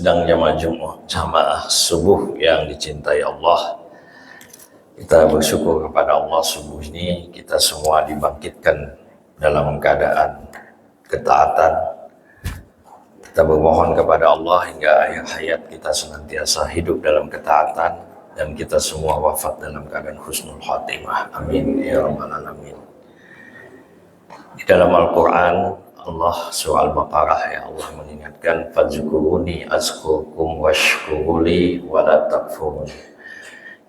sedang jamaah subuh yang dicintai Allah. Kita bersyukur kepada Allah, subuh ini kita semua dibangkitkan dalam keadaan ketaatan. Kita bermohon kepada Allah hingga akhir hayat kita senantiasa hidup dalam ketaatan dan kita semua wafat dalam keadaan husnul khatimah. Amin ya rabbal alamin. Di dalam Al-Quran Allah surah Al-Baqarah ya Allah mengingatkan fadzkuruni azkurkum washkuruli wala takfurun.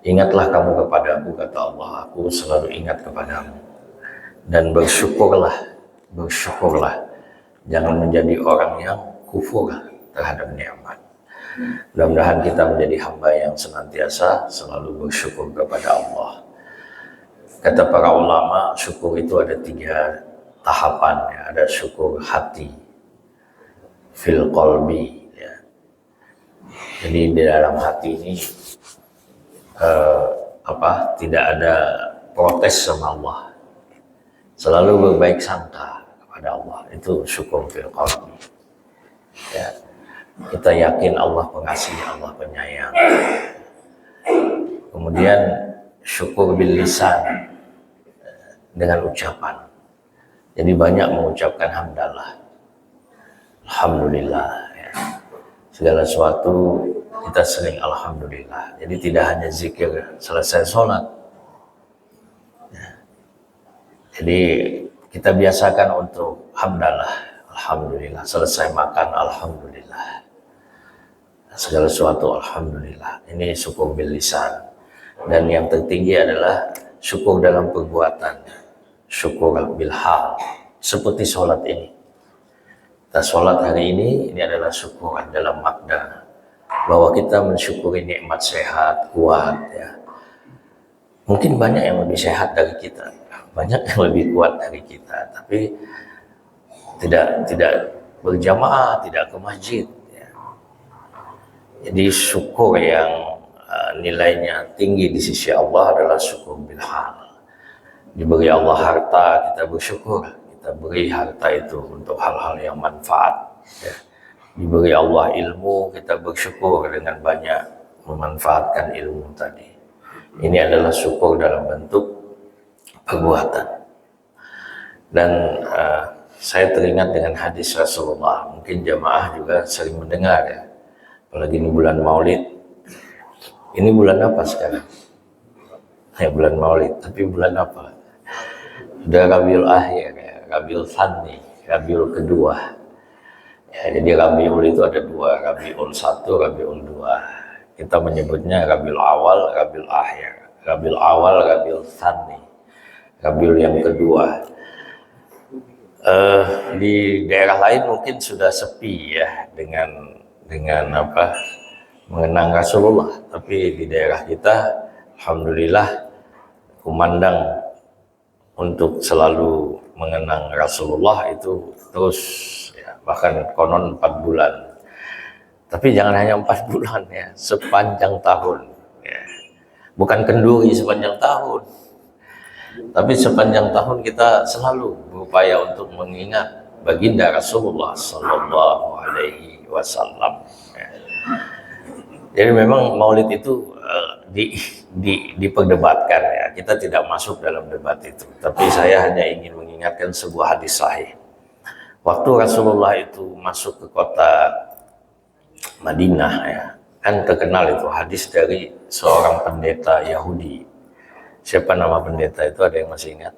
Ingatlah kamu kepadaku, kata Allah, aku selalu ingat kepadamu, dan bersyukurlah, jangan menjadi orang yang kufur terhadap nikmat. Mudah-mudahan kita menjadi hamba yang senantiasa selalu bersyukur kepada Allah. Kata para ulama, syukur itu ada 3 tahapan ya. Ada syukur hati, fil qalbi ya. Jadi di dalam hati ini tidak ada protes sama Allah, selalu berbaik sangka kepada Allah, itu syukur fil qalbi ya. Kita yakin Allah pengasih, Allah penyayang. Kemudian syukur bil lisan, dengan ucapan. Jadi banyak mengucapkan hamdalah, alhamdulillah ya. Segala sesuatu kita sering alhamdulillah. Jadi tidak hanya zikir selesai sholat ya. Jadi kita biasakan untuk hamdalah, alhamdulillah. Selesai makan, alhamdulillah. Segala sesuatu alhamdulillah. Ini syukur bil lisan. Dan yang tertinggi adalah syukur dalam perbuatan, syukur bil hal, seperti sholat ini. Kita sholat hari ini adalah syukur dalam makna bahwa kita mensyukuri nikmat sehat, kuat ya. Mungkin banyak yang lebih sehat dari kita, banyak yang lebih kuat dari kita, tapi tidak berjamaah, tidak ke masjid ya. Jadi syukur yang nilainya tinggi di sisi Allah adalah syukur bil hal. Diberi Allah harta, kita bersyukur, kita beri harta itu untuk hal-hal yang manfaat ya. Diberi Allah ilmu, kita bersyukur dengan banyak memanfaatkan ilmu tadi. Ini adalah syukur dalam bentuk perbuatan. Dan saya teringat dengan hadis Rasulullah, mungkin jamaah juga sering mendengar ya, apalagi ini bulan Maulid. Ini bulan apa sekarang? Ya bulan Maulid, tapi bulan apa? Sudah Rabiul Akhir ya, Rabiul Tsani, Rabiul kedua ya. Jadi Rabiul itu ada 2, Rabiul 1, Rabiul 2. Kita menyebutnya Rabiul Awal, Rabiul Akhir. Rabiul Awal, Rabiul Tsani, Rabiul yang kedua. Di daerah lain mungkin sudah sepi ya dengan mengenang Rasulullah, tapi di daerah kita alhamdulillah kumandang untuk selalu mengenang Rasulullah itu terus ya, bahkan konon 4 bulan. Tapi jangan hanya 4 bulan ya, sepanjang tahun ya. Bukan kenduri sepanjang tahun, tapi sepanjang tahun kita selalu berupaya untuk mengingat baginda Rasulullah sallallahu alaihi wasallam ya. Jadi memang Maulid itu diperdebatkan ya. Kita tidak masuk dalam debat itu. Tapi saya hanya ingin mengingatkan sebuah hadis sahih. Waktu Rasulullah itu masuk ke kota Madinah ya, kan terkenal itu hadis dari seorang pendeta Yahudi. Siapa nama pendeta itu, ada yang masih ingat?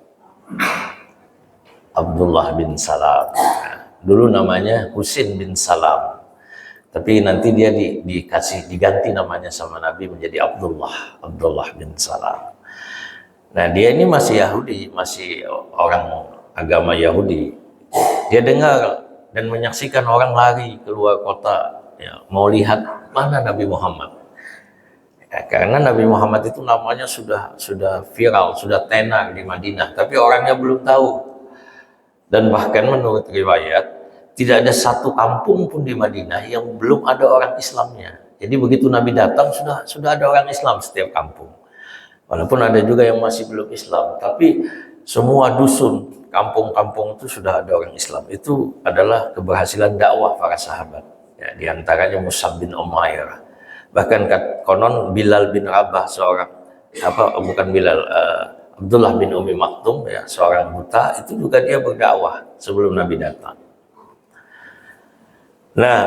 Abdullah bin Salam. Dulu namanya Husin bin Salam. Tapi nanti dia diganti namanya sama Nabi menjadi Abdullah bin Salam. Nah dia ini masih Yahudi, masih orang agama Yahudi. Dia dengar dan menyaksikan orang lari keluar kota ya, mau lihat mana Nabi Muhammad ya, karena Nabi Muhammad itu namanya sudah viral, sudah tenar di Madinah, tapi orangnya belum tahu. Dan bahkan menurut riwayat tidak ada satu kampung pun di Madinah yang belum ada orang Islamnya. Jadi begitu Nabi datang sudah ada orang Islam setiap kampung. Walaupun ada juga yang masih belum Islam, tapi semua dusun, kampung-kampung itu sudah ada orang Islam. Itu adalah keberhasilan dakwah para sahabat. Ya, di antaranya Mus'ab bin Umair. Bahkan konon Bilal bin Rabah, seorang bukan Bilal, Abdullah bin Umi Maktum, ya, seorang buta, itu juga dia berdakwah sebelum Nabi datang. Nah,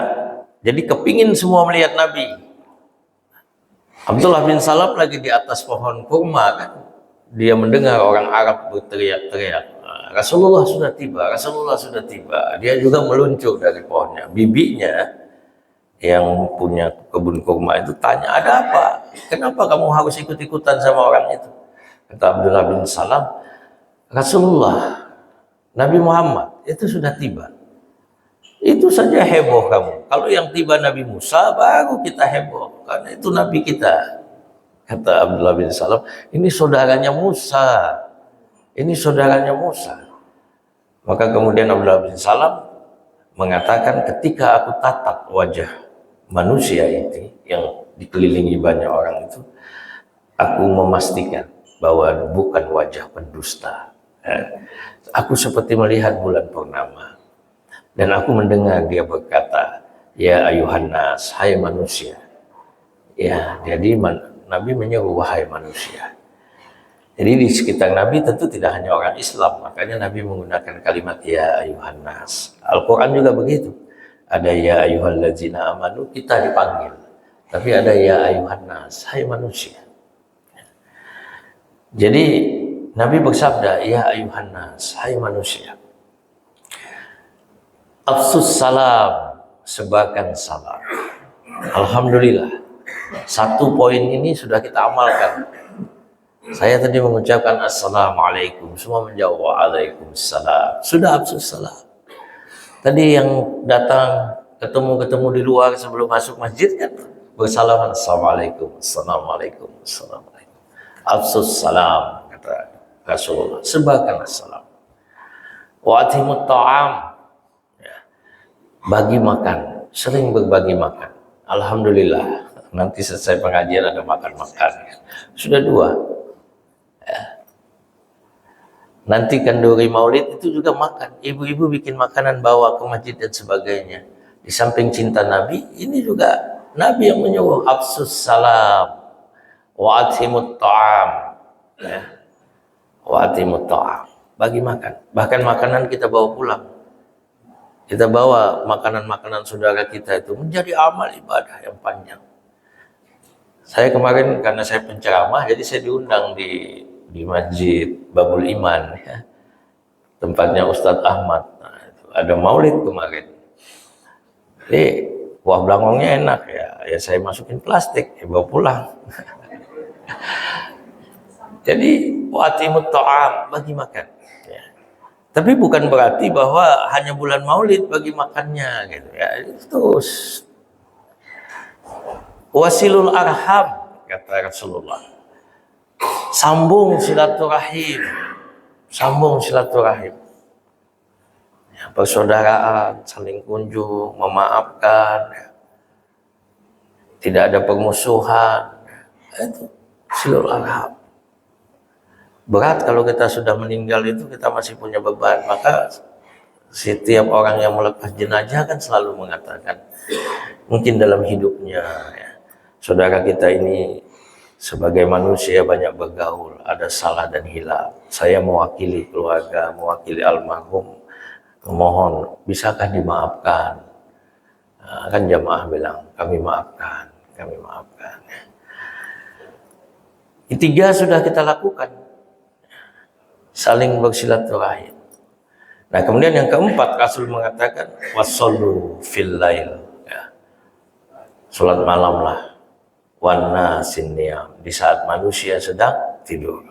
jadi kepingin semua melihat Nabi. Abdullah bin Salam lagi di atas pohon kurma, kan dia mendengar orang Arab berteriak-teriak, Rasulullah sudah tiba, Rasulullah sudah tiba. Dia juga meluncur dari pohonnya. Bibinya yang punya kebun kurma itu tanya, ada apa? Kenapa kamu harus ikut-ikutan sama orang itu? Kata Abdullah bin Salam, Rasulullah, Nabi Muhammad itu sudah tiba. Itu saja heboh kamu. Kalau yang tiba Nabi Musa, baru kita heboh, karena itu Nabi kita. Kata Abdullah bin Salam, ini saudaranya Musa. Ini saudaranya Musa. Maka kemudian Abdullah bin Salam mengatakan, ketika aku tatap wajah manusia itu yang dikelilingi banyak orang itu, aku memastikan bahwa bukan wajah pendusta. Aku seperti melihat bulan purnama. Dan aku mendengar dia berkata, ya ayuhan nas, hai manusia. Ya, jadi Nabi menyeru wahai manusia. Jadi di sekitar Nabi tentu tidak hanya orang Islam, makanya Nabi menggunakan kalimat ya ayuhan nas. Al-Quran juga begitu. Ada ya ayyuhallazina amanu, kita dipanggil. Tapi ada ya ayuhan nas, hai manusia. Jadi Nabi bersabda, ya ayuhan nas, hai manusia. Afsus salam, sebarkan salam. Alhamdulillah, satu poin ini sudah kita amalkan. Saya tadi mengucapkan assalamualaikum, semua menjawab waalaikumsalam. Sudah afsus salam. Tadi yang datang ketemu di luar sebelum masuk masjid kan bersalaman, assalamualaikum, assalamualaikum, assalamualaikum. Afsus salam, kata Rasulullah, sebarkan salam. Wa atimut ta'am, bagi makan, sering berbagi makan. Alhamdulillah, nanti selesai pengajian ada makan-makan. Sudah dua. Ya. Nanti kanduri maulid itu juga makan. Ibu-ibu bikin makanan bawa ke masjid dan sebagainya. Di samping cinta Nabi, ini juga Nabi yang menyuruh afsus salam, wa atimut ta'am. Ya. Wa atimut ta'am, bagi makan. Bahkan makanan kita bawa pulang. Kita bawa makanan-makanan saudara kita itu menjadi amal ibadah yang panjang. Saya kemarin karena saya penceramah, jadi saya diundang di Masjid Babul Iman, ya, tempatnya Ustadz Ahmad. Nah, ada maulid kemarin. Jadi kuah belangongnya enak ya saya masukin plastik, ya bawa pulang. Jadi watimut ta'am, bagi makan. Ya. Tapi bukan berarti bahwa hanya bulan maulid bagi makannya gitu ya. Terus wasilul arham, kata Rasulullah. Sambung silaturahim. Sambung silaturahim. Ya, persaudaraan, saling kunjung, memaafkan. Ya. Tidak ada permusuhan. Ya. Itu silul arham. Berat kalau kita sudah meninggal itu kita masih punya beban. Maka setiap orang yang melepas jenazah kan selalu mengatakan, mungkin dalam hidupnya ya, saudara kita ini sebagai manusia banyak bergaul, ada salah dan hilaf. Saya mewakili keluarga, mewakili almarhum, mohon bisakah dimaafkan? Nah, kan jamaah bilang kami maafkan, kami maafkan. Ketiga sudah kita lakukan, saling bersilaturahim. Nah kemudian yang keempat, Rasul mengatakan wasallu fil lail, ya. Salat malam lah, wan nasin niyam, di saat manusia sedang tidur.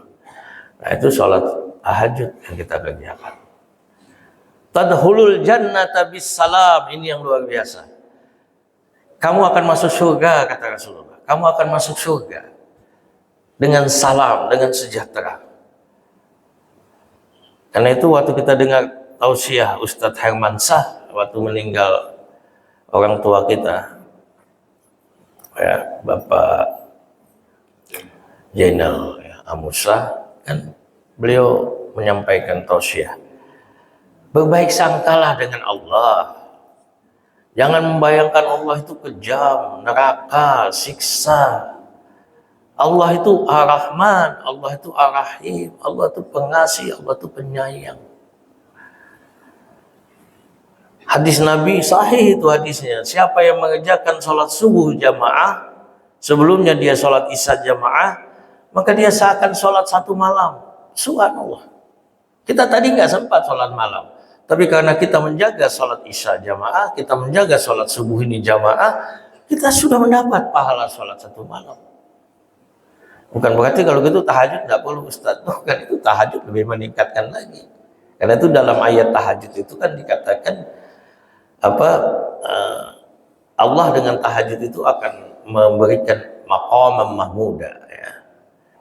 Nah itu salat tahajud yang kita kerjakan. Tadkhulul jannata bis salam, ini yang luar biasa. Kamu akan masuk surga, kata Rasulullah. Kamu akan masuk surga dengan salam, dengan sejahtera. Karena itu waktu kita dengar tausiah Ustadz Hermansyah waktu meninggal orang tua kita, ya, Bapak Jainal ya, Amusa, kan beliau menyampaikan tausiah, berbaik sangkalah dengan Allah, Jangan membayangkan Allah itu kejam, neraka, siksa. Allah itu Ar-Rahman, Allah itu Ar-Rahim, Allah itu pengasih, Allah itu penyayang. Hadis Nabi sahih itu hadisnya. Siapa yang mengerjakan sholat subuh jamaah, sebelumnya dia sholat isya jamaah, maka dia seakan sholat satu malam. Subhanallah. Kita tadi nggak sempat sholat malam, tapi karena kita menjaga sholat isya jamaah, kita menjaga sholat subuh ini jamaah, kita sudah mendapat pahala sholat satu malam. Bukan berarti kalau gitu tahajud nggak perlu Ustaz. Bukan, itu tahajud lebih meningkatkan lagi. Karena itu dalam ayat tahajud itu kan dikatakan Allah dengan tahajud itu akan memberikan maqam mahmuda, ya.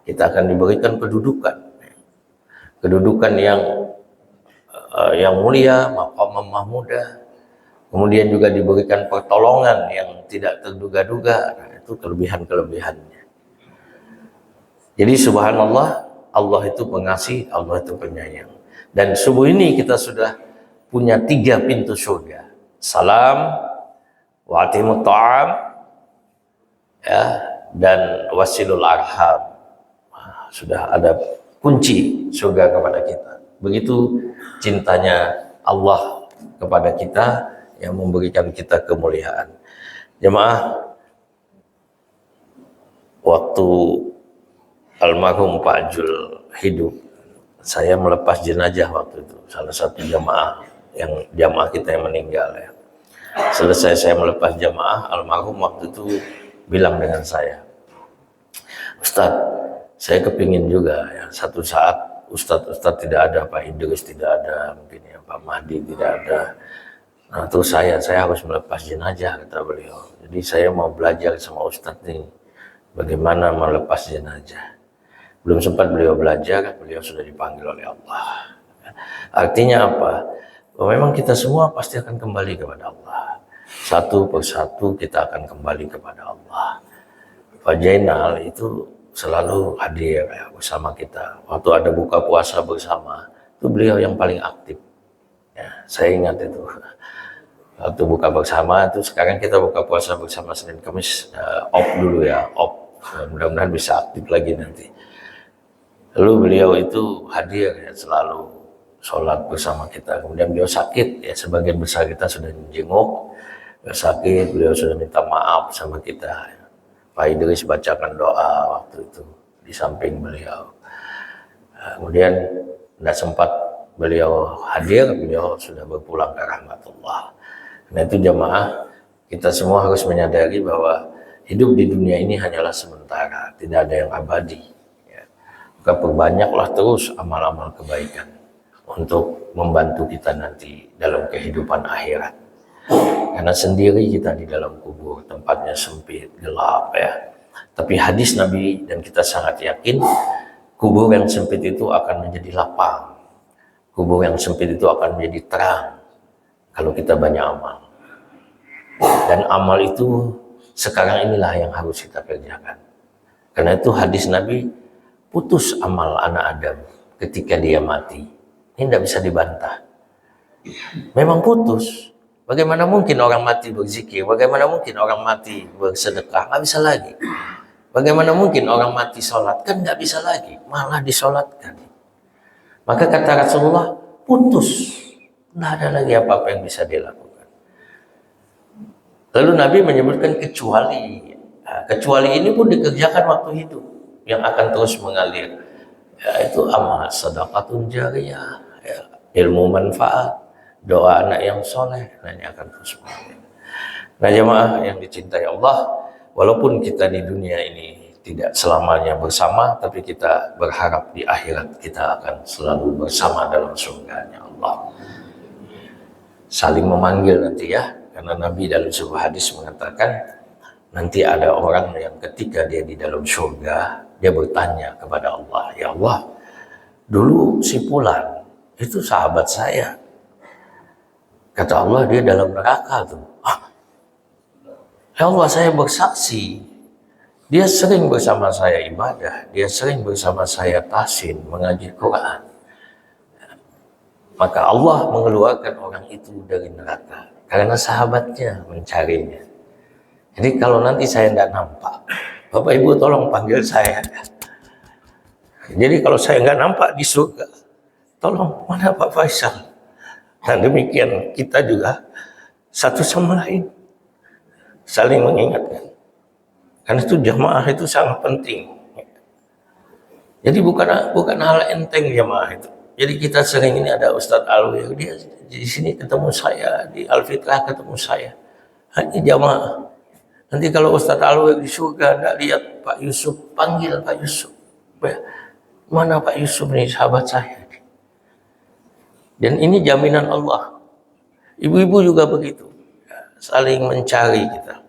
Kita akan diberikan kedudukan yang mulia, maqam mahmuda. Kemudian juga diberikan pertolongan yang tidak terduga-duga. Nah, itu kelebihan-kelebihannya. Jadi subhanallah, Allah itu pengasih, Allah itu penyayang. Dan subuh ini kita sudah punya 3 pintu surga. Salam, wa'atimut ta'am, ya, dan wasilul arham. Sudah ada kunci surga kepada kita. Begitu cintanya Allah kepada kita yang memberikan kita kemuliaan. Jemaah, waktu almarhum Pak Jul hidup, saya melepas jenazah waktu itu, salah satu jamaah kita yang meninggal, ya. Selesai saya melepas jamaah, almarhum waktu itu bilang dengan saya, Ustadz, saya kepingin juga ya satu saat Ustadz tidak ada, Pak Idris tidak ada, mungkin ya Pak Mahdi tidak ada. Nah, terus saya harus melepas jenazah, kata beliau. Jadi saya mau belajar sama Ustadz nih, bagaimana melepas jenazah. Belum sempat beliau belajar, beliau sudah dipanggil oleh Allah. Artinya apa? Bahwa memang kita semua pasti akan kembali kepada Allah. Satu persatu kita akan kembali kepada Allah. Pak Jainal itu selalu hadir ya, bersama kita. Waktu ada buka puasa bersama, itu beliau yang paling aktif. Ya, saya ingat itu. Waktu buka bersama itu, sekarang kita buka puasa bersama Senin Kamis, off dulu ya, off. Mudah-mudahan bisa aktif lagi nanti. Lalu beliau itu hadir ya, selalu sholat bersama kita. Kemudian beliau sakit ya, sebagian besar kita sudah menjenguk. Beliau sakit, beliau sudah minta maaf sama kita. Pak Idris bacakan doa waktu itu di samping beliau. Kemudian tidak sempat beliau hadir, beliau sudah berpulang ke rahmatullah. Nah itu jamaah, kita semua harus menyadari bahwa hidup di dunia ini hanyalah sementara, tidak ada yang abadi. Maka perbanyaklah terus amal-amal kebaikan untuk membantu kita nanti dalam kehidupan akhirat. Karena sendiri kita di dalam kubur, tempatnya sempit, gelap ya. Tapi hadis Nabi dan kita sangat yakin, kubur yang sempit itu akan menjadi lapang. Kubur yang sempit itu akan menjadi terang kalau kita banyak amal. Dan amal itu sekarang inilah yang harus kita kerjakan. Karena itu hadis Nabi, putus amal anak Adam ketika dia mati. Ini tidak bisa dibantah. Memang putus. Bagaimana mungkin orang mati berzikir? Bagaimana mungkin orang mati bersedekah? Nggak bisa lagi. Bagaimana mungkin orang mati sholat? Kan nggak bisa lagi. Malah disolatkan. Maka kata Rasulullah, putus. Nggak ada lagi apa-apa yang bisa dilakukan. Lalu Nabi menyebutkan kecuali. Nah, kecuali ini pun dikerjakan waktu hidup. Yang akan terus mengalir, yaitu amal sedekatun jariyah, ya, ilmu manfaat, doa anak yang soleh, nah ini akan terus mengalir. Nah jemaah yang dicintai Allah, walaupun kita di dunia ini tidak selamanya bersama, tapi kita berharap di akhirat kita akan selalu bersama dalam surganya Allah. Saling memanggil nanti ya, karena Nabi dalam sebuah hadis mengatakan, nanti ada orang yang ketika dia di dalam surga, dia bertanya kepada Allah, ya Allah, dulu si Fulan itu sahabat saya. Kata Allah, dia dalam neraka tuh. Ya Allah, saya bersaksi, dia sering bersama saya ibadah, dia sering bersama saya tahsin, mengaji Quran. maka Allah mengeluarkan orang itu dari neraka karena sahabatnya mencarinya. Jadi kalau nanti saya tidak nampak, Bapak Ibu tolong panggil saya. Jadi kalau saya nggak nampak di surga, tolong mana Pak Faisal. Dan demikian kita juga satu sama lain saling mengingatkan. Karena itu jamaah itu sangat penting. Jadi bukan hal enteng jamaah itu. Jadi kita sering ini ada Ustadz Alwi, dia di sini ketemu saya, di Al-Fitrah ketemu saya. Hanya jamaah. Nanti kalau Ustadz Alwi di surga tidak lihat Pak Yusuf, panggil Pak Yusuf. Mana Pak Yusuf nih sahabat saya. Dan ini jaminan Allah. Ibu-ibu juga begitu, saling mencari kita.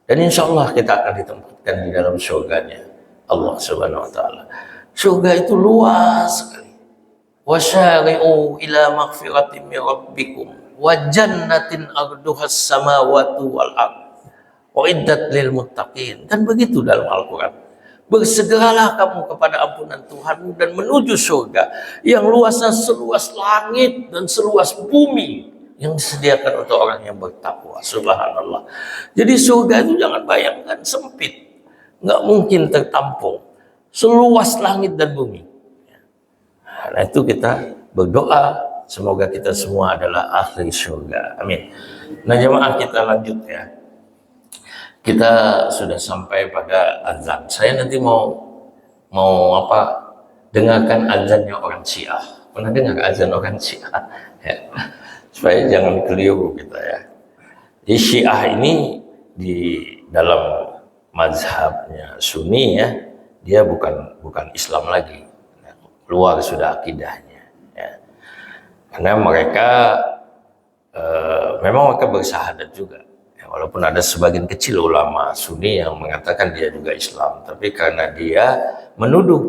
Dan insya Allah kita akan ditempatkan di dalam surganya Allah Subhanahu Wa Taala. Surga itu luas sekali. Wasyari'u ila maghfiratin min rabbikum wa jannatin arduhas samawati wal ard uiddat lil muttaqin. Dan begitu dalam Al-Qur'an. Bersegeralah kamu kepada ampunan Tuhanmu dan menuju surga yang luasnya seluas langit dan seluas bumi yang disediakan untuk orang yang bertakwa. Subhanallah. Jadi surga itu jangan bayangkan sempit, nggak mungkin tertampung, seluas langit dan bumi. Nah itu kita berdoa semoga kita semua adalah ahli surga. Amin. Nah jemaah kita lanjut ya. Kita sudah sampai pada azan. Saya nanti mau dengarkan azannya orang Syiah. Pernah dengar azan orang Syiah? Ya. Supaya jangan keliru kita ya. Di Syiah ini di dalam mazhabnya Sunni ya, dia bukan Islam lagi. Keluar sudah akidahnya. Ya. Karena mereka memang mereka bersahadat juga. Walaupun ada sebagian kecil ulama Sunni yang mengatakan dia juga Islam, tapi karena dia menuduh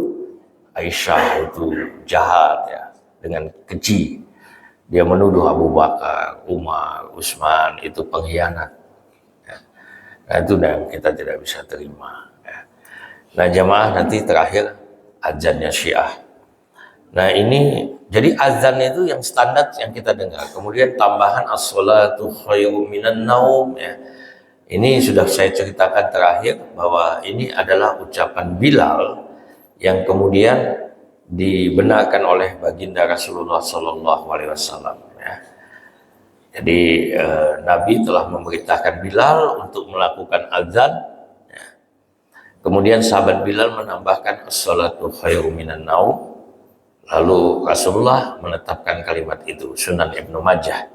Aisyah itu jahat ya, dengan keji, dia menuduh Abu Bakar, Umar, Utsman itu pengkhianat. Ya. Nah itu yang kita tidak bisa terima. Ya. Nah jamaah nanti terakhir azannya Syiah. Nah ini jadi azan itu yang standar yang kita dengar. Kemudian tambahan as-salatu khairum minan naum ya. Ini sudah saya ceritakan terakhir bahwa ini adalah ucapan Bilal yang kemudian dibenarkan oleh baginda Rasulullah Sallallahu Alaihi Wasallam. Ya. Jadi Nabi telah memerintahkan Bilal untuk melakukan azan. Ya. Kemudian sahabat Bilal menambahkan as-salatu khairum minan naum. Lalu Rasulullah menetapkan kalimat itu, Sunan Ibnu Majah.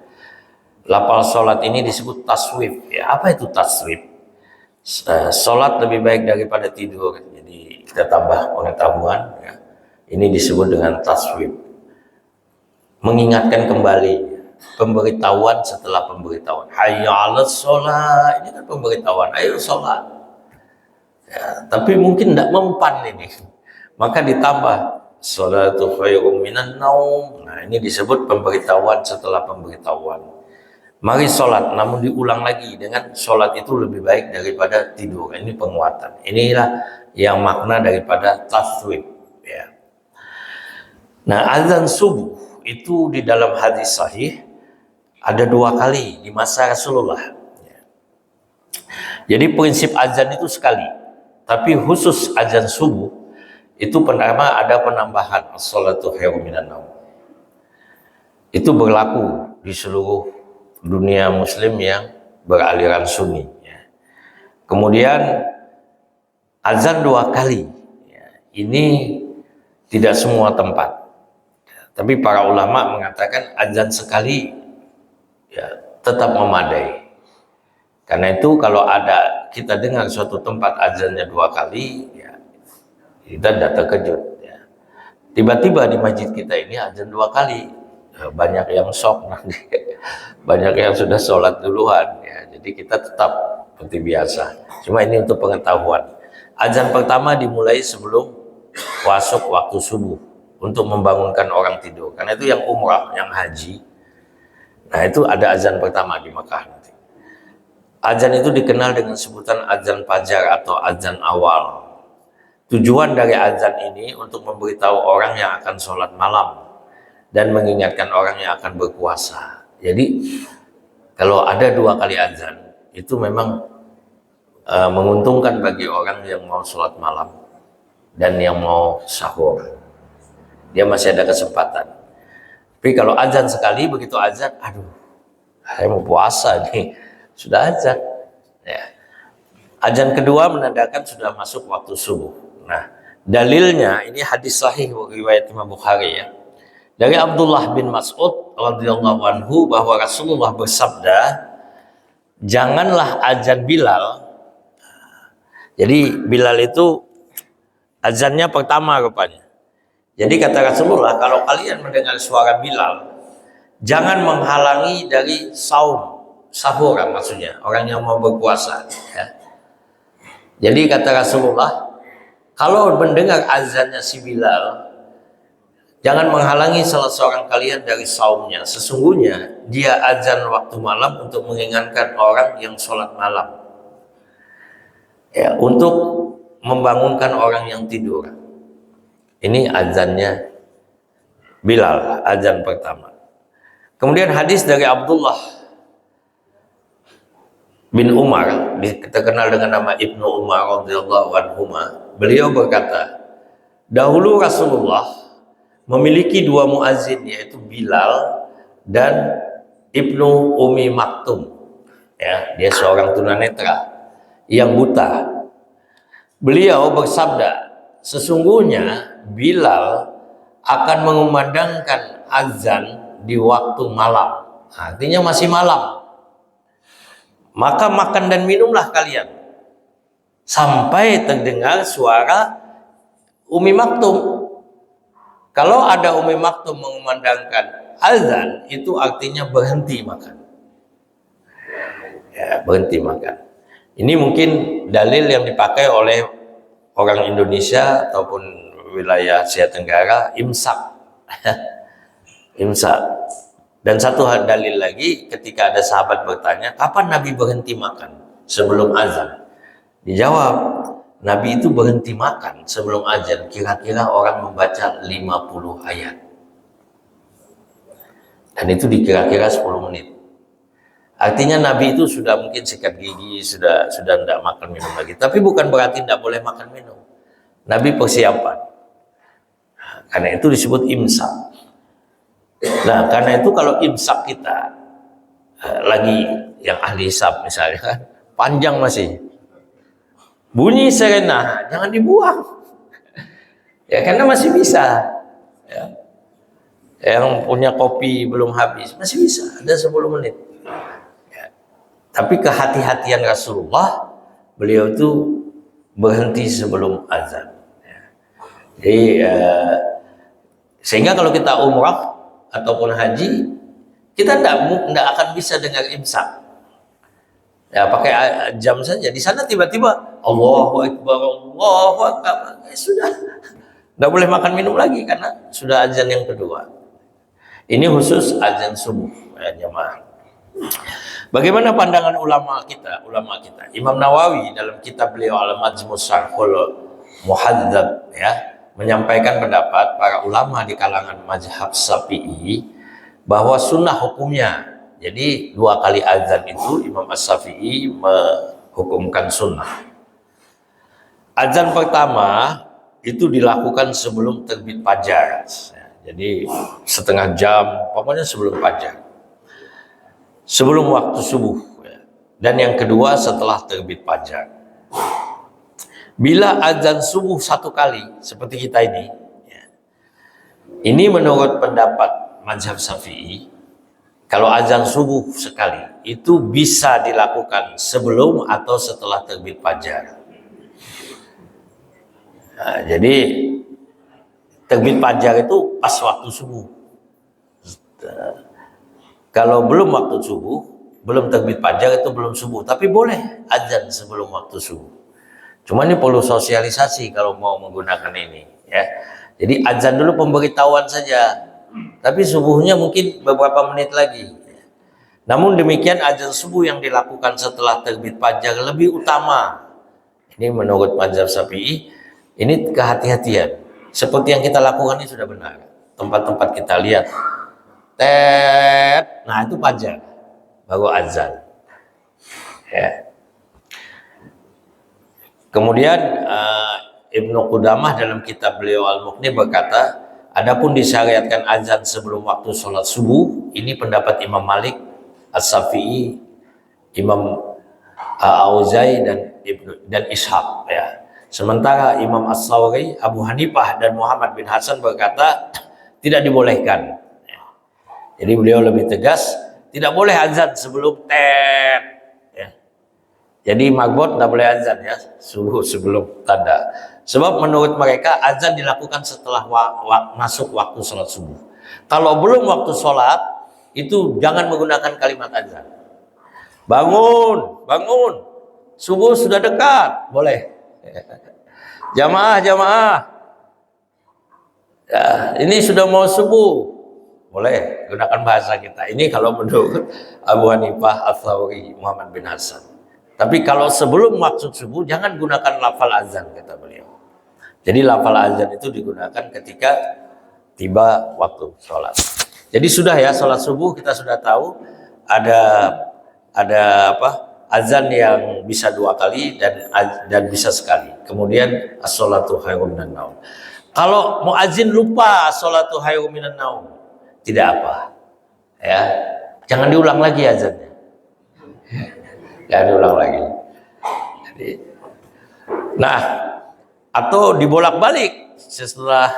Lafal sholat ini disebut taswib. Ya, apa itu taswib? Sholat lebih baik daripada tidur. Jadi kita tambah pengetahuan. Ya. Ini disebut dengan taswib. Mengingatkan kembali. Pemberitahuan setelah pemberitahuan. Hayya 'alas sholat. Ini kan pemberitahuan. Ayo sholat. Ya, tapi mungkin tidak mempan ini. Maka ditambah. Salatu khairum minan naum. Nah, ini disebut pemberitahuan setelah pemberitahuan. Mari sholat, namun diulang lagi dengan sholat itu lebih baik daripada tidur. Ini penguatan. Inilah yang makna daripada taswib. Ya. Nah, azan subuh itu di dalam hadis sahih ada 2 kali di masa Rasulullah. Ya. Jadi prinsip azan itu sekali, tapi khusus azan subuh itu pertama ada penambahan as-salatu khairum minan naum. Itu berlaku di seluruh dunia muslim yang beraliran Sunni ya. Kemudian azan 2 kali ya. Ini tidak semua tempat ya. Tapi para ulama mengatakan azan sekali ya, tetap memadai. Karena itu kalau ada kita dengar suatu tempat azannya 2 kali ya, kita tidak terkejut ya. Tiba-tiba di masjid kita ini azan 2 kali ya, banyak yang shock nanti, banyak yang sudah sholat duluan ya. Jadi kita tetap seperti biasa. Cuma ini untuk pengetahuan. Azan pertama dimulai sebelum masuk waktu subuh untuk membangunkan orang tidur. Karena itu yang umrah, yang haji. Nah itu ada azan pertama di Mekah nanti. Azan itu dikenal dengan sebutan azan fajar atau azan awal. Tujuan dari azan ini untuk memberitahu orang yang akan sholat malam dan mengingatkan orang yang akan berpuasa. Jadi kalau ada 2 kali azan itu memang menguntungkan bagi orang yang mau sholat malam dan yang mau sahur. Dia masih ada kesempatan. Tapi kalau azan sekali, begitu azan, aduh, saya mau puasa nih, sudah azan. Ya. Azan kedua menandakan sudah masuk waktu subuh. Nah, dalilnya ini hadis sahih riwayat Imam Bukhari ya. Dari Abdullah bin Mas'ud radhiyallahu anhu bahwa Rasulullah bersabda, janganlah azan Bilal. Jadi Bilal itu azannya pertama rupanya. Jadi kata Rasulullah, kalau kalian mendengar suara Bilal, jangan menghalangi dari sahur maksudnya, orang yang mau berpuasa. Ya. Jadi kata Rasulullah, kalau mendengar azannya si Bilal, jangan menghalangi salah seorang kalian dari saumnya. Sesungguhnya dia azan waktu malam untuk mengingatkan orang yang sholat malam. Ya, untuk membangunkan orang yang tidur. Ini azannya Bilal, azan pertama. Kemudian hadis dari Abdullah bin Umar, terkenal dengan nama Ibnu Umar radhiyallahu anhuma. Beliau berkata, dahulu Rasulullah memiliki 2 muazin, yaitu Bilal dan Ibnu Umi Maktum. Ya, dia seorang tunanetra yang buta. Beliau bersabda, sesungguhnya Bilal akan mengumandangkan azan di waktu malam. Artinya masih malam. Maka makan dan minumlah kalian sampai terdengar suara Umi Maktum. Kalau ada Umi Maktum mengumandangkan azan, itu artinya berhenti makan. Ya, berhenti makan. Ini mungkin dalil yang dipakai oleh orang Indonesia ataupun wilayah Asia Tenggara, imsak. Imsak. Dan satu dalil lagi, ketika ada sahabat bertanya, kapan Nabi berhenti makan sebelum azan? Dijawab, Nabi itu berhenti makan sebelum azan kira-kira orang membaca 50 ayat. Dan itu dikira-kira 10 menit. Artinya Nabi itu sudah mungkin sikat gigi, sudah tidak makan minum lagi. Tapi bukan berarti tidak boleh makan minum. Nabi persiapan. Karena itu disebut imsak. Nah, karena itu kalau imsak kita lagi yang ahli hisab misalnya kan, panjang masih. Bunyi sirena, jangan dibuang. Ya, karena masih bisa. Ya. Yang punya kopi belum habis, masih bisa, ada 10 menit. Ya. Tapi kehati-hatian Rasulullah, beliau itu berhenti sebelum azan. Ya. Jadi sehingga kalau kita umrah ataupun haji, kita tidak akan bisa dengar imsak. Ya, pakai jam saja. Di sana tiba-tiba Allahu Akbar, Allahu Akbar. Sudah. Tidak boleh makan minum lagi karena sudah azan yang kedua. Ini khusus azan subuh, ya, jemaah. Bagaimana pandangan ulama kita? Imam Nawawi dalam kitab beliau Al-Majmu' Syarhul Muhadzab ya, menyampaikan pendapat para ulama di kalangan mazhab Syafi'i bahwa sunnah hukumnya. Jadi 2 kali azan itu Imam As-Syafi'i menghukumkan sunnah. Azan pertama itu dilakukan sebelum terbit fajar. Jadi setengah jam, pokoknya sebelum fajar. Sebelum waktu subuh. Dan yang kedua setelah terbit fajar. Bila azan subuh 1 kali seperti kita ini, ini menurut pendapat mazhab Syafi'i, kalau azan subuh sekali itu bisa dilakukan sebelum atau setelah terbit fajar. Nah, jadi terbit fajar itu pas waktu subuh. Kalau belum waktu subuh, belum terbit fajar itu belum subuh, tapi boleh azan sebelum waktu subuh. Cuma ini perlu sosialisasi kalau mau menggunakan ini, ya. Jadi azan dulu pemberitahuan saja, tapi subuhnya mungkin beberapa menit lagi. Namun demikian azan subuh yang dilakukan setelah terbit fajar lebih utama. Ini menurut mazhab Syafi'i, ini kehati-hatian. Seperti yang kita lakukan ini sudah benar. tempat-tempat kita lihat, tet, nah itu fajar, baru azan. Ya. Kemudian Ibnu Qudamah dalam kitab beliau Al-Mughni berkata, adapun disyariatkan azan sebelum waktu sholat subuh, ini pendapat Imam Malik, As-Syafi'i, Imam Auza'i dan Ishaq. Ya. Sementara Imam As-Sawri, Abu Hanifah dan Muhammad bin Hasan berkata tidak dibolehkan. Ya. Jadi beliau lebih tegas, tidak boleh azan sebelum tet. Ya. Jadi magbot tidak boleh azan ya, subuh sebelum tanda. Sebab menurut mereka azan dilakukan setelah masuk waktu sholat subuh. Kalau belum waktu sholat, itu jangan menggunakan kalimat azan. Bangun, bangun, subuh sudah dekat, boleh. Jamaah, jamaah, ya, ini sudah mau subuh, boleh gunakan bahasa kita. Ini kalau menurut Abu Hanifah, Ats-Tsauri, Muhammad bin Hasan. Tapi kalau sebelum maksud subuh, jangan gunakan lafal azan, kata beliau. Jadi lafal azan itu digunakan ketika tiba waktu sholat. Jadi sudah ya, sholat subuh kita sudah tahu ada apa, azan yang bisa 2 kali dan bisa sekali. Kemudian as-sholatu khairum minan naum. Kalau muadzin lupa as-sholatu khairum minan naum, tidak apa, ya, jangan diulang lagi azannya. Jangan diulang lagi. Jadi, nah, atau dibolak-balik setelah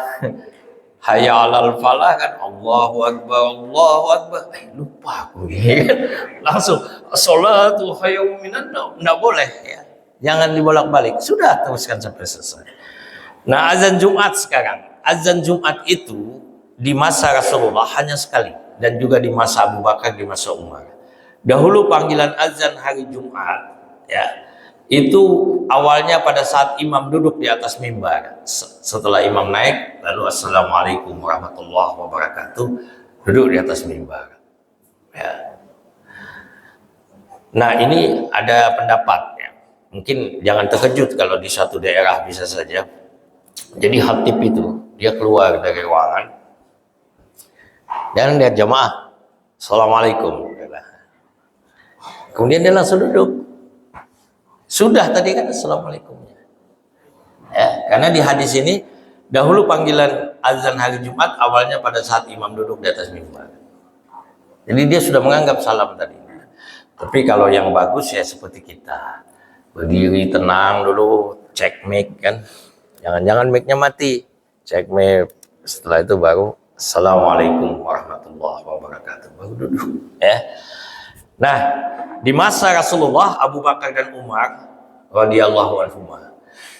hayya 'alal falah kan Allahu akbar, Allahu akbar. Lupa aku ini. Langsung sholatu khairum minan naum. Enggak boleh ya. Jangan dibolak-balik. Sudah teruskan sampai selesai. Nah, azan Jumat sekarang. Azan Jumat itu di masa Rasulullah hanya sekali dan juga di masa Abu Bakar, di masa Umar. Dahulu panggilan azan hari Jumat ya, itu awalnya pada saat imam duduk di atas mimbar. Setelah imam naik, lalu assalamualaikum warahmatullahi wabarakatuh, duduk di atas mimbar. Ya. Nah, ini ada pendapat ya. Mungkin jangan terkejut kalau di satu daerah bisa saja. Jadi khatib itu dia keluar dari ruangan dan lihat jamaah, assalamualaikum. Kemudian dia langsung duduk. Sudah tadi kan assalamualaikumnya. Ya, karena di hadis ini dahulu panggilan azan hari Jumat awalnya pada saat imam duduk di atas mimbar. Jadi dia sudah menganggap salam tadi. Tapi kalau yang bagus ya seperti kita, berdiri tenang dulu, cek mic kan. Jangan-jangan mic-nya mati. Cek mic. Setelah itu baru assalamualaikum warahmatullahi wabarakatuh. Baru duduk. Ya. Nah, di masa Rasulullah, Abu Bakar dan Umar radhiyallahu anhuma.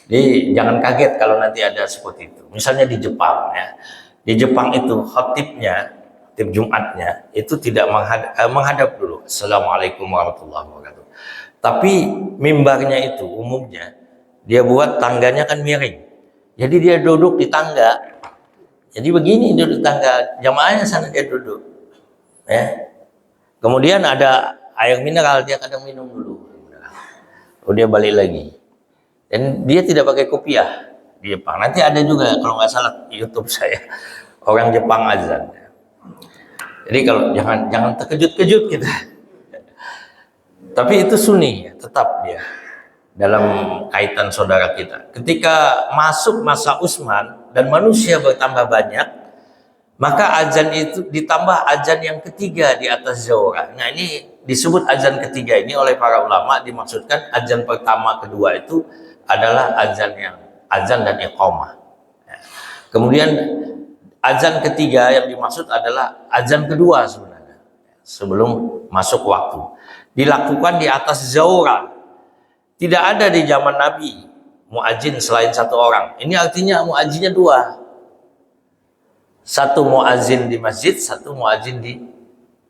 Jadi jangan kaget kalau nanti ada seperti itu. Misalnya di Jepang ya. Di Jepang itu khatibnya, khatib Jumatnya itu tidak menghadap dulu. Assalamualaikum warahmatullahi wabarakatuh. Tapi mimbarnya itu umumnya dia buat tangganya kan miring. Jadi dia duduk di tangga. Jadi begini duduk di tangga, jamaahnya sana dia duduk. Ya. Kemudian ada air mineral, dia kadang minum dulu. Oh, dia balik lagi. Dan dia tidak pakai kopiah di Jepang. Nanti ada juga kalau nggak salah YouTube saya orang Jepang azan. Jadi kalau jangan terkejut-kejut kita. Tapi itu sunni, tetap dia dalam kaitan saudara kita. Ketika masuk masa Utsman dan manusia bertambah banyak, maka azan itu ditambah azan yang ketiga di atas zuhur. Nah, ini disebut azan ketiga ini oleh para ulama dimaksudkan azan pertama kedua itu adalah azan dan iqamah. Ya. Kemudian azan ketiga yang dimaksud adalah azan kedua sebenarnya sebelum masuk waktu. Dilakukan di atas zuhur. Tidak ada di zaman Nabi muadzin selain satu orang. Ini artinya muadzinnya 2. Satu muadzin di masjid, satu muadzin di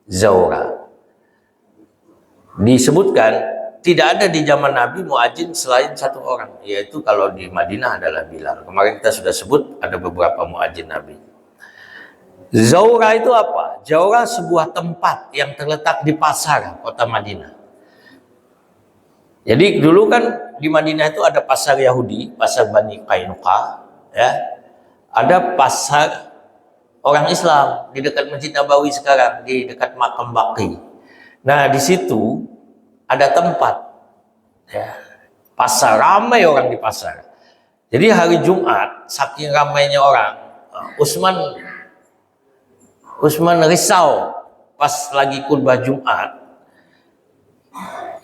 zaura. Disebutkan tidak ada di zaman Nabi muadzin selain satu orang, yaitu kalau di Madinah adalah Bilal. Kemarin kita sudah sebut ada beberapa muadzin Nabi. Zaura itu apa? Zaura sebuah tempat yang terletak di pasar kota Madinah. Jadi dulu kan di Madinah itu ada pasar Yahudi, pasar Bani Qainuqa, ya. Ada pasar orang Islam di dekat Masjid Nabawi sekarang, di dekat makam Baqi. Nah, di situ ada tempat, ya, pasar, ramai orang di pasar. Jadi hari Jumat, saking ramainya orang, Usman risau pas lagi khutbah Jumat.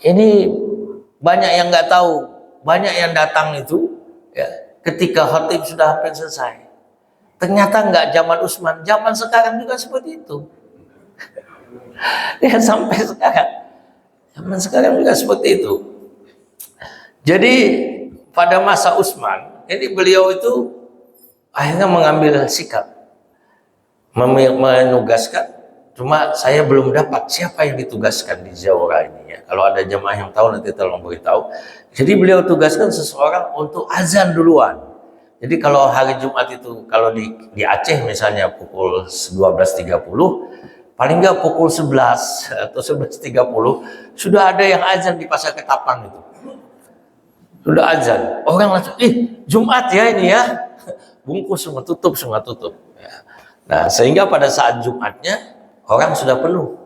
Ini banyak yang nggak tahu, banyak yang datang itu, ya, ketika khatib sudah hampir selesai. Ternyata nggak zaman Utsman, zaman sekarang juga seperti itu. Ya, sampai sekarang, zaman sekarang juga seperti itu. Jadi pada masa Utsman, ini beliau itu akhirnya mengambil sikap, menugaskan. Cuma saya belum dapat siapa yang ditugaskan di Zawra ini, ya. Kalau ada jemaah yang tahu nanti tolong beritahu. Jadi beliau tugaskan seseorang untuk azan duluan. Jadi kalau hari Jumat itu, kalau di Aceh misalnya pukul 12.30, paling nggak pukul 11 atau 11.30 sudah ada yang azan di Pasar Ketapang itu. Sudah azan. Orang langsung, Jumat ya ini ya. Bungkus semua tutup. Ya. Nah, sehingga pada saat Jumatnya orang sudah penuh.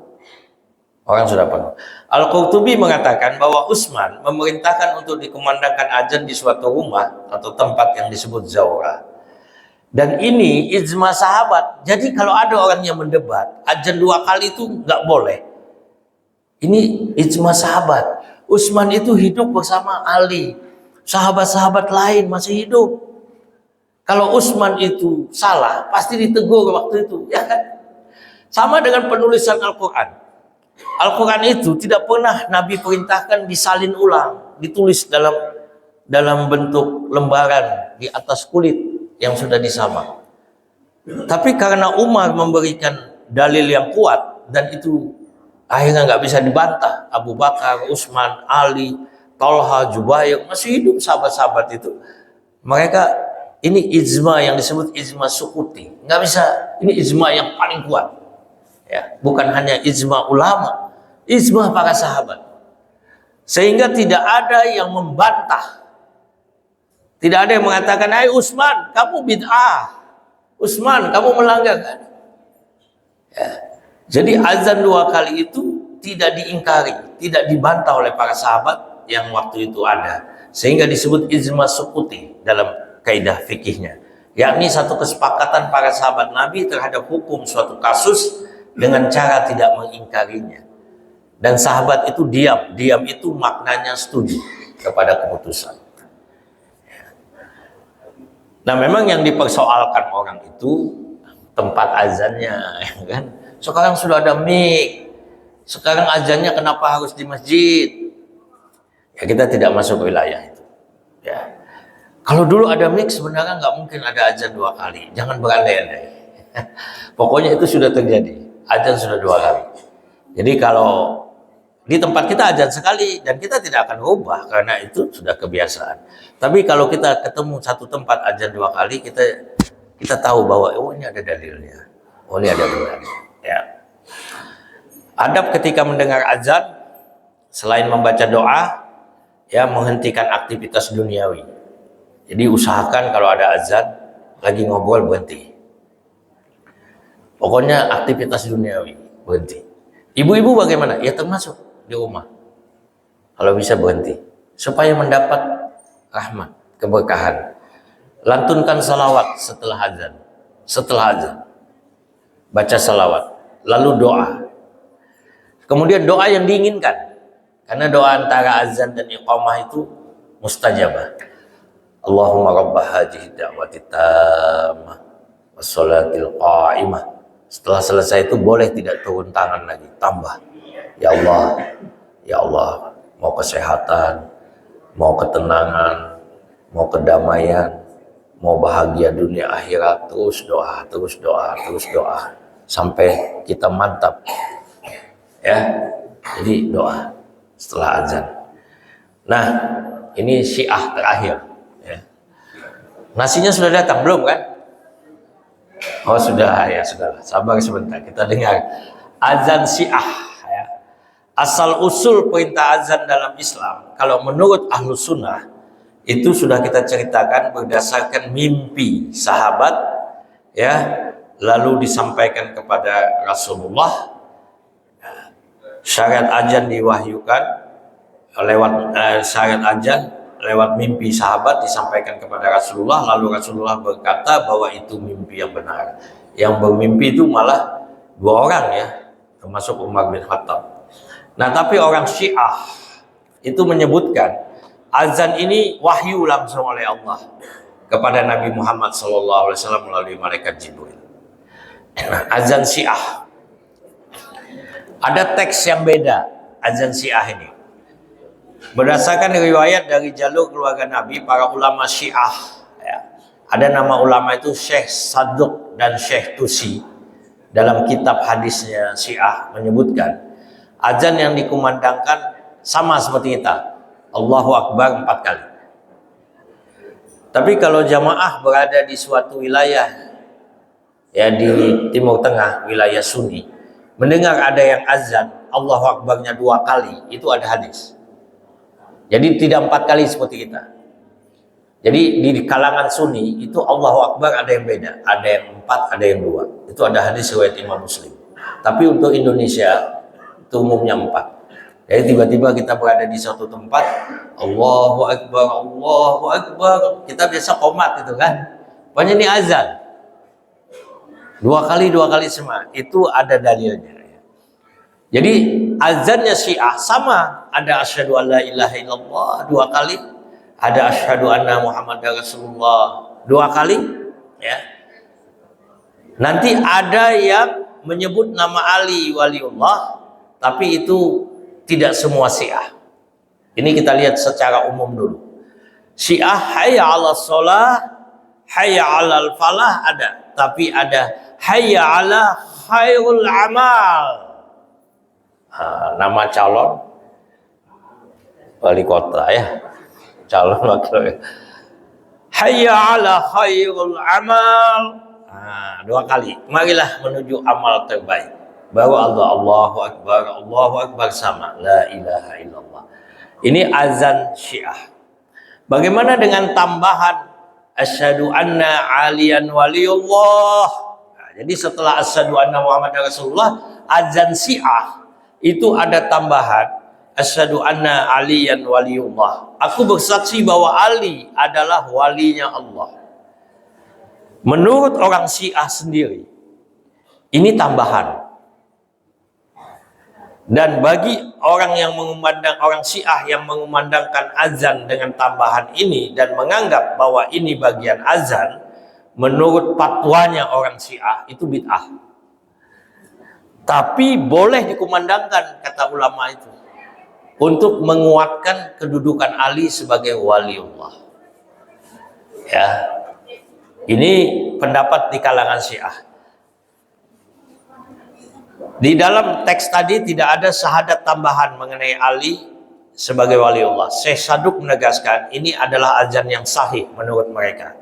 Al-Qurtubi mengatakan bahwa Utsman memerintahkan untuk dikumandangkan azan di suatu rumah atau tempat yang disebut Zawra. Dan ini ijma sahabat. Jadi kalau ada orang yang mendebat, azan 2 kali itu nggak boleh. Ini ijma sahabat. Utsman itu hidup bersama Ali. Sahabat-sahabat lain masih hidup. Kalau Utsman itu salah, pasti ditegur waktu itu, ya kan? Sama dengan penulisan Al-Quran. Al-Quran itu tidak pernah Nabi perintahkan disalin ulang, ditulis dalam bentuk lembaran di atas kulit yang sudah disamak. Tapi karena Umar memberikan dalil yang kuat dan itu akhirnya nggak bisa dibantah, Abu Bakar, Utsman, Ali, Talha, Jubair masih hidup, sahabat-sahabat itu. Mereka, ini ijma yang disebut ijma sukuti, nggak bisa. Ini ijma yang paling kuat. Ya, bukan hanya ijma ulama, ijma para sahabat. Sehingga tidak ada yang membantah. Tidak ada yang mengatakan, "Hai Utsman, kamu bid'ah. Utsman, kamu melanggar." Ya. Jadi azan 2 kali itu tidak diingkari, tidak dibantah oleh para sahabat yang waktu itu ada. Sehingga disebut ijma sukuti dalam kaidah fikihnya. Yakni satu kesepakatan para sahabat Nabi terhadap hukum suatu kasus dengan cara tidak mengingkarinya. Dan sahabat itu diam itu maknanya setuju kepada keputusan. Nah, memang yang dipersoalkan orang itu tempat azannya, ya kan? Sekarang sudah ada mic. Sekarang azannya kenapa harus di masjid? Ya, kita tidak masuk ke wilayah itu. Ya. Kalau dulu ada mic sebenarnya nggak mungkin ada azan 2 kali. Jangan berandai-andai. Pokoknya itu sudah terjadi. Azan sudah 2 kali. Jadi kalau di tempat kita azan sekali dan kita tidak akan ubah karena itu sudah kebiasaan. Tapi kalau kita ketemu satu tempat azan 2 kali, kita tahu bahwa ini ada dalilnya. Ini ada dalilnya. Ya. Adab ketika mendengar azan selain membaca doa, ya, menghentikan aktivitas duniawi. Jadi usahakan kalau ada azan lagi ngobrol berhenti. Pokoknya aktivitas duniawi berhenti. Ibu-ibu bagaimana? Ya termasuk di rumah. Kalau bisa berhenti supaya mendapat rahmat, keberkahan. Lantunkan salawat setelah azan. Baca salawat, lalu doa. Kemudian doa yang diinginkan. Karena doa antara azan dan iqamah itu mustajabah. Allahumma rabbah hadhihi da'wati tammah wassalatil qa'imah. Setelah selesai itu boleh tidak turun tangan lagi, tambah. Ya Allah, mau kesehatan, mau ketenangan, mau kedamaian, mau bahagia dunia akhirat, terus doa sampai kita mantap. Ya. Jadi doa setelah azan. Nah, ini syiah terakhir. Ya. Nasinya sudah datang belum kan? Oh sudah, ya sudah. Sabar sebentar, kita dengar azan syiah. Ya. Asal usul perintah azan dalam Islam, kalau menurut Ahlus Sunnah itu sudah kita ceritakan berdasarkan mimpi sahabat, ya, lalu disampaikan kepada Rasulullah. Syariat azan diwahyukan lewat syariat azan lewat mimpi sahabat disampaikan kepada Rasulullah, lalu Rasulullah berkata bahwa itu mimpi yang benar. Yang bermimpi itu malah 2 orang ya, termasuk Umar bin Khattab. Nah, tapi orang Syiah itu menyebutkan azan ini wahyu langsung oleh Allah kepada Nabi Muhammad SAW melalui malaikat Jibril. Nah, azan Syiah ada teks yang beda. Azan Syiah ini berdasarkan riwayat dari jalur keluarga Nabi, para ulama Syiah ya. Ada nama ulama itu Syekh Saduq dan Syekh Tusi. Dalam kitab hadisnya Syiah menyebutkan azan yang dikumandangkan sama seperti kita, Allahu Akbar 4 kali. Tapi kalau jamaah berada di suatu wilayah ya di Timur Tengah, wilayah Sunni, mendengar ada yang azan Allahu Akbarnya 2 kali, itu ada hadis. Jadi tidak 4 kali seperti kita. Jadi di kalangan Sunni itu Allahu Akbar ada yang beda, ada yang 4, ada yang 2. Itu ada hadis riwayat Imam Muslim. Tapi untuk Indonesia itu umumnya 4. Jadi tiba-tiba kita berada di suatu tempat, Allahu Akbar, Allahu Akbar. Kita biasa qomat itu kan. Pokoknya ini azan. 2 kali semua. Itu ada dalilnya. Jadi azannya Syiah sama, ada asyhadu alla ilaha illallah 2 kali, ada asyhadu anna Muhammadar Rasulullah 2 kali ya. Nanti ada yang menyebut nama Ali waliullah, tapi itu tidak semua Syiah. Ini kita lihat secara umum dulu. Syiah hayya 'alas shalah, hayya 'alal falah ada, tapi ada hayya 'ala khairul amal. Nama calon wali kota ya, calon wakil. Hayya 'ala khairul amal. 2 kali. Marilah menuju amal terbaik. Baru Allahu Akbar sama la ilaha illallah. Ini azan Syiah. Bagaimana dengan tambahan asyhadu anna aliyan waliullah? Nah, jadi setelah asyhadu anna Muhammadar Rasulullah, azan Syiah itu ada tambahan asyhadu anna aliyan waliullah. Aku bersaksi bahwa Ali adalah walinya Allah. Menurut orang Syiah sendiri, ini tambahan. Dan bagi orang Syiah yang mengumandangkan azan dengan tambahan ini dan menganggap bahwa ini bagian azan, menurut fatwanya orang Syiah itu bid'ah. Tapi boleh dikumandangkan, kata ulama itu, untuk menguatkan kedudukan Ali sebagai waliullah. Ya, ini pendapat di kalangan Syiah. Di dalam teks tadi tidak ada syahadat tambahan mengenai Ali sebagai waliullah. Syekh Saduq menegaskan ini adalah azan yang sahih menurut mereka.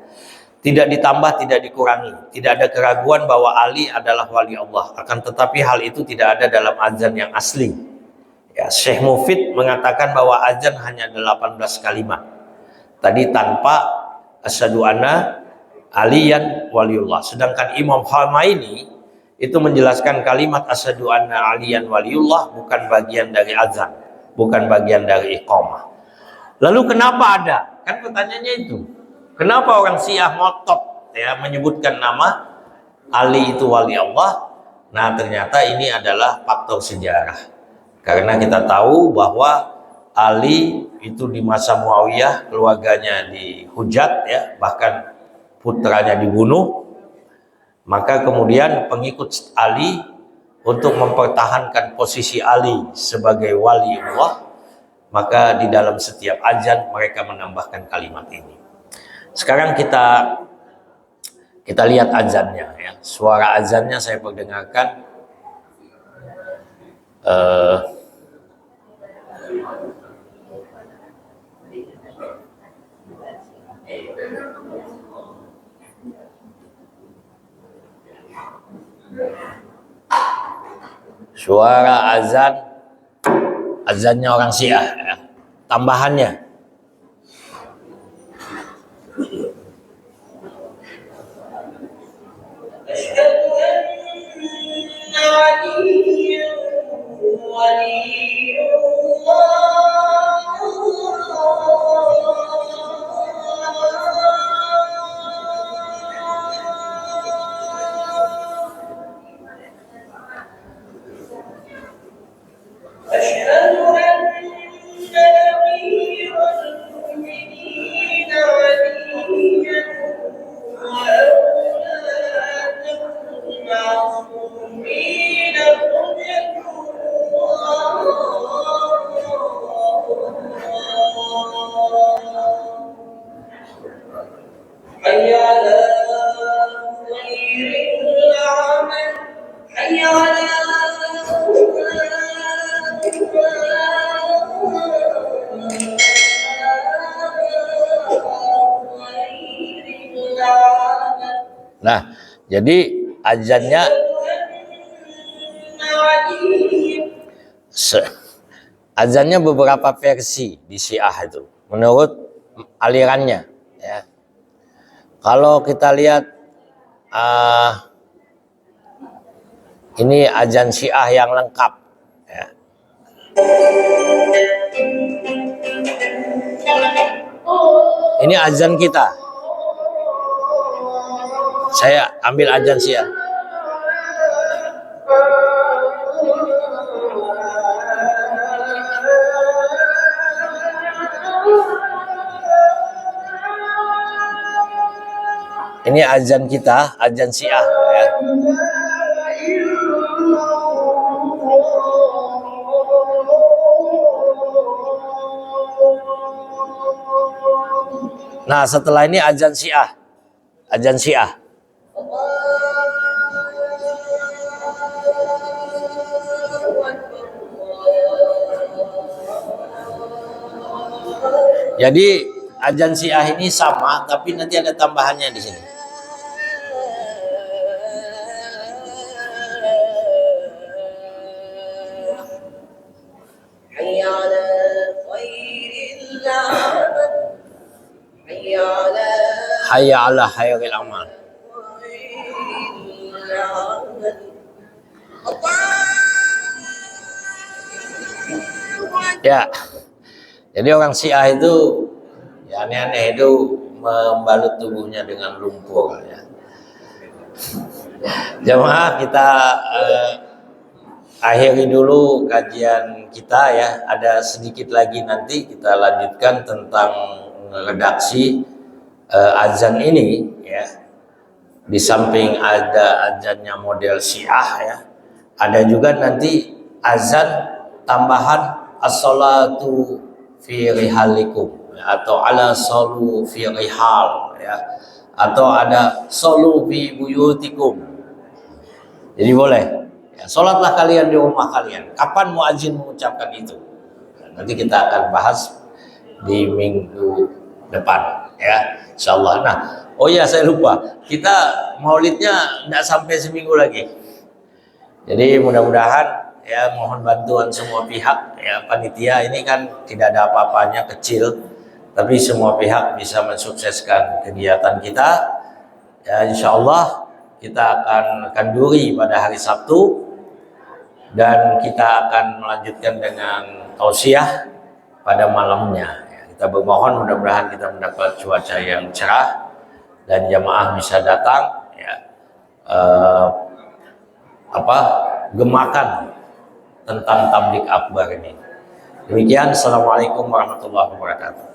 Tidak ditambah, tidak dikurangi. Tidak ada keraguan bahwa Ali adalah wali Allah. Akan tetapi hal itu tidak ada dalam azan yang asli. Ya, Syekh Mufid mengatakan bahwa azan hanya 18 kalimat. Tadi tanpa asyhadu anna aliyan waliullah. Sedangkan Imam Khamaini itu menjelaskan kalimat asyhadu anna aliyan waliullah bukan bagian dari azan, bukan bagian dari iqamah. Lalu kenapa ada? Kan pertanyaannya itu. Kenapa orang Syiah ngotot ya menyebutkan nama Ali itu wali Allah? Nah, ternyata ini adalah faktor sejarah. Karena kita tahu bahwa Ali itu di masa Muawiyah keluarganya dihujat ya, bahkan putranya dibunuh. Maka kemudian pengikut Ali untuk mempertahankan posisi Ali sebagai wali Allah, maka di dalam setiap azan mereka menambahkan kalimat ini. Sekarang kita lihat azannya ya. Suara azannya saya perdengarkan. Suara azannya orang Syiah ya. Tambahannya asyhadu علي ولي أشهد أن أمير المؤمنين عليا وأولاد المعصومين حجة الله حي على خير العمل حي على Nah, jadi azannya azannya beberapa versi di Syiah itu menurut alirannya ya. Kalau kita lihat ini azan Syiah yang lengkap ya. Ini azan kita. Saya ambil azan Syiah. Ini azan kita, azan Syiah ya. Nah, setelah ini azan Syiah. Azan Syiah. Jadi azan Syiah ini sama, tapi nanti ada tambahannya di sini. Hayya ala khairil amal. Ya, jadi orang Syiah itu ya aneh-aneh itu membalut tubuhnya dengan lumpur ya. Jemaah kita akhiri dulu kajian kita ya. Ada sedikit lagi nanti kita lanjutkan tentang redaksi azan ini ya. Di samping ada azannya model Syiah ya, ada juga nanti azan tambahan as-salatu fi rihalikum atau ala salu fi rihal ya, atau ada salu fi buyutikum. Jadi boleh ya, sholatlah kalian di rumah kalian. Kapan muadzin mengucapkan itu? Nanti kita akan bahas di minggu depan ya, insyaallah. Nah, oh ya saya lupa, kita maulidnya tidak sampai seminggu lagi. Jadi mudah-mudahan ya, mohon bantuan semua pihak ya. Panitia ini kan tidak ada apa-apanya, kecil, tapi semua pihak bisa mensukseskan kegiatan kita ya. Insyaallah kita akan kenduri pada hari Sabtu dan kita akan melanjutkan dengan tausiah pada malamnya. Kita bermohon mudah-mudahan kita mendapat cuaca yang cerah dan jamaah bisa datang ya, gemakan tentang tablik akbar ini. Demikian, assalamualaikum warahmatullahi wabarakatuh.